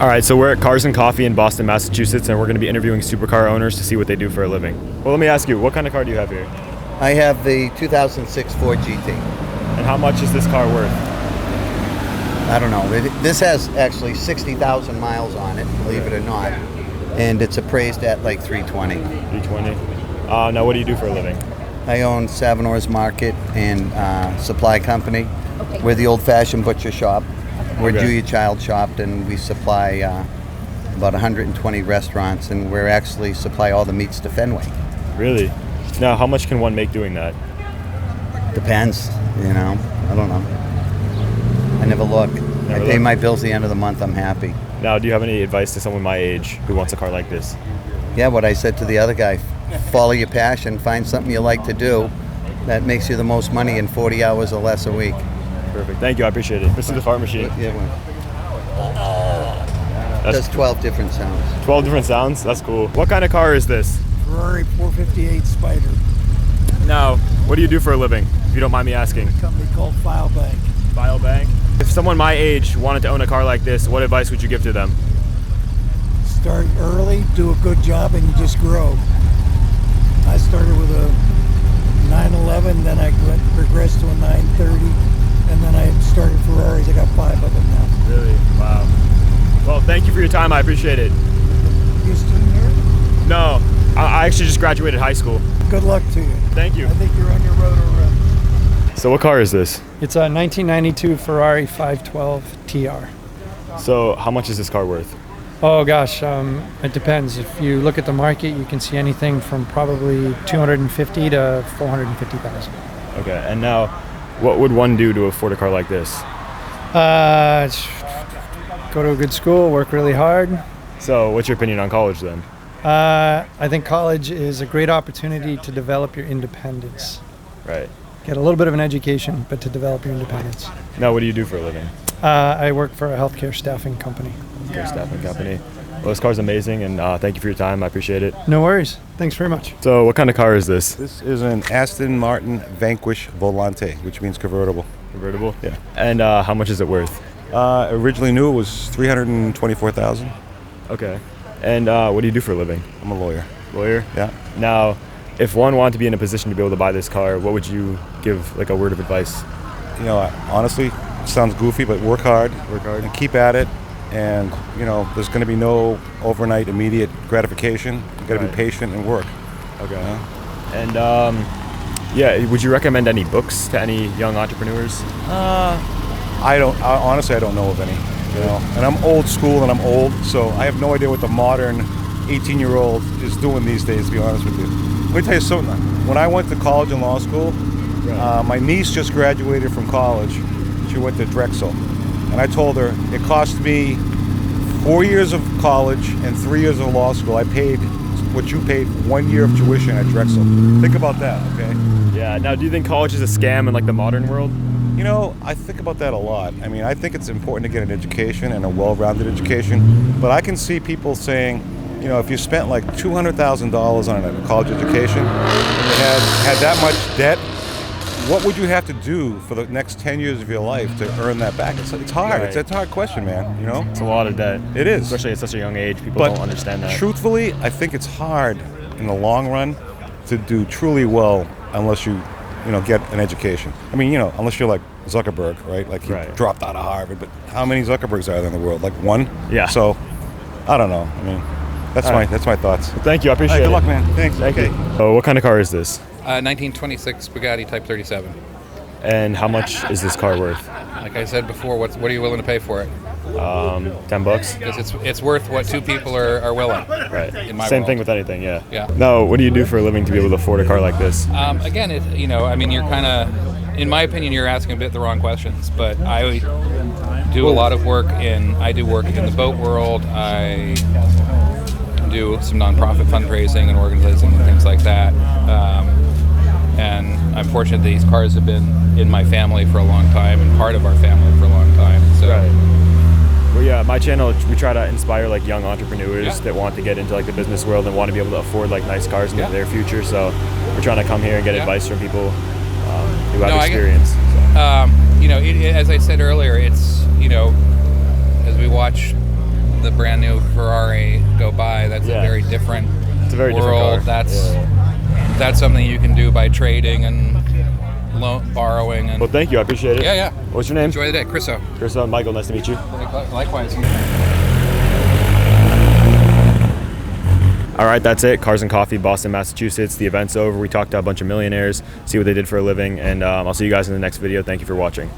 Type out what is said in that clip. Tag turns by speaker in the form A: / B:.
A: All right, so we're at Cars and Coffee in Boston, Massachusetts, and we're going to be interviewing supercar owners to see what they do for a living. Well, let me ask you, what kind of car do you have here?
B: I have the 2006 Ford GT.
A: And how much is this car worth?
B: I don't know. This has actually 60,000 miles on it, believe it or not. And it's appraised at like 320.
A: 320. Now, what do you do for a living?
B: I own Savinor's Market and Supply Company. We're the old-fashioned butcher shop. We're Julia Child shopped, and we supply about 120 restaurants, and we're actually supply all the meats to Fenway.
A: Really? Now, how much can one make doing that?
B: Depends, you know. I don't know. I never look. I pay my bills the end of the month. I'm happy.
A: Now, do you have any advice to someone my age who wants a car like this?
B: Yeah, what I said to the other guy, follow your passion, find something you like to do that makes you the most money in 40 hours or less a week.
A: Perfect. Thank you. I appreciate it. This is the fart machine.
B: Yeah, Does 12 different sounds.
A: 12 different sounds? That's cool. What kind of car is this?
C: Ferrari 458 Spider.
A: Now, what do you do for a living, if you don't mind me asking?
C: A company called File Bank.
A: File Bank? If someone my age wanted to own a car like this, what advice would you give to them?
C: Start early, do a good job, and you just grow. I started with a 911, then I progressed to a 930, and then I started Ferraris. I got 5 of them now.
A: Really? Wow. Well, thank you for your time. I appreciate it.
C: You a student here?
A: No, I actually just graduated high school.
C: Good luck to you.
A: Thank you.
C: I think you're on your road already.
A: So what car is this?
D: It's a 1992 Ferrari 512 TR.
A: So how much is this car worth?
D: Oh gosh, it depends. If you look at the market, you can see anything from probably 250 to 450,000.
A: Okay, and now, what would one do to afford a car like this?
D: Go to a good school, work really hard.
A: So what's your opinion on college then?
D: I think college is a great opportunity to develop your independence.
A: Right.
D: Get a little bit of an education, but to develop your independence.
A: Now, what do you do for a living?
D: I work for a healthcare staffing company.
A: Healthcare staffing company. Well, this car's amazing, and thank you for your time. I appreciate it.
D: No worries. Thanks very much.
A: So what kind of car is this?
E: This is an Aston Martin Vanquish Volante, which means convertible.
A: Convertible?
E: Yeah.
A: And how much is it worth?
E: Originally new, it was $324,000.
A: Okay. And what do you do for a living?
E: I'm a lawyer.
A: Lawyer?
E: Yeah.
A: Now, if one wanted to be in a position to be able to buy this car, what would you give, like a word of advice?
E: You know, honestly, it sounds goofy, but work hard.
A: Work hard.
E: And keep at it. And, you know, there's going to be no overnight immediate gratification. You got to be patient and work.
A: Okay.
E: You know?
A: And, would you recommend any books to any young entrepreneurs?
E: Honestly, I don't know of any. You know, and I'm old school and I'm old, so I have no idea what the modern 18-year-old is doing these days, to be honest with you. Let me tell you something. When I went to college and law school, my niece just graduated from college. She went to Drexel. And I told her it cost me 4 years of college and 3 years of law school. I paid what you paid 1 year of tuition at Drexel. Think about that, okay?
A: Yeah. Now, do you think college is a scam in like the modern world?
E: You know, I think about that a lot. I mean, I think it's important to get an education and a well-rounded education. But I can see people saying, you know, if you spent like $200,000 on a college education and had that much debt, what would you have to do for the next 10 years of your life to earn that back? It's hard.
A: Right.
E: It's a hard question, man. You know?
A: It's a lot of debt.
E: It is.
A: Especially at such a young age. People don't understand that.
E: Truthfully, I think it's hard in the long run to do truly well unless you get an education. I mean, unless you're like Zuckerberg, right? Like he dropped out of Harvard, but how many Zuckerbergs are there in the world? Like one?
A: Yeah.
E: So, I don't know. I mean, that's my thoughts.
A: Well, thank you. I appreciate it.
E: Good luck, man. Thanks.
A: Thank you. So, what kind of car is this?
F: 1926 Bugatti Type 37.
A: And how much is this car worth?
F: Like I said before, what are you willing to pay for it?
A: $10.
F: Because it's worth what two people are willing.
A: Right.
F: In my
A: Same
F: world.
A: thing with anything, yeah.
F: Yeah.
A: Now, what do you do for a living to be able to afford a car like this?
F: Again, you're kind of, in my opinion, you're asking a bit the wrong questions. But I do a lot of work I do work in the boat world. I do some nonprofit fundraising and organizing and things like that. And I'm fortunate these cars have been in my family for a long time and part of our family for a long time. So.
A: Right. Well, yeah, my channel, we try to inspire like young entrepreneurs that want to get into like the business world and want to be able to afford like nice cars in their future. So we're trying to come here and get advice from people who have experience.
F: As I said earlier, it's, as we watch the brand new Ferrari go by. That's a very different
A: It's a very
F: world.
A: different car.
F: That's something you can do by trading and borrowing. And
A: Well, thank you. I appreciate it.
F: yeah.
A: What's your name?
F: Enjoy the day, Chriso.
A: Chris, Michael, nice to meet you.
F: Likewise.
A: All right, that's it. Cars and Coffee, Boston, Massachusetts. The event's over. We talked to a bunch of millionaires, see what they did for a living, and I'll see you guys in the next video. Thank you for watching.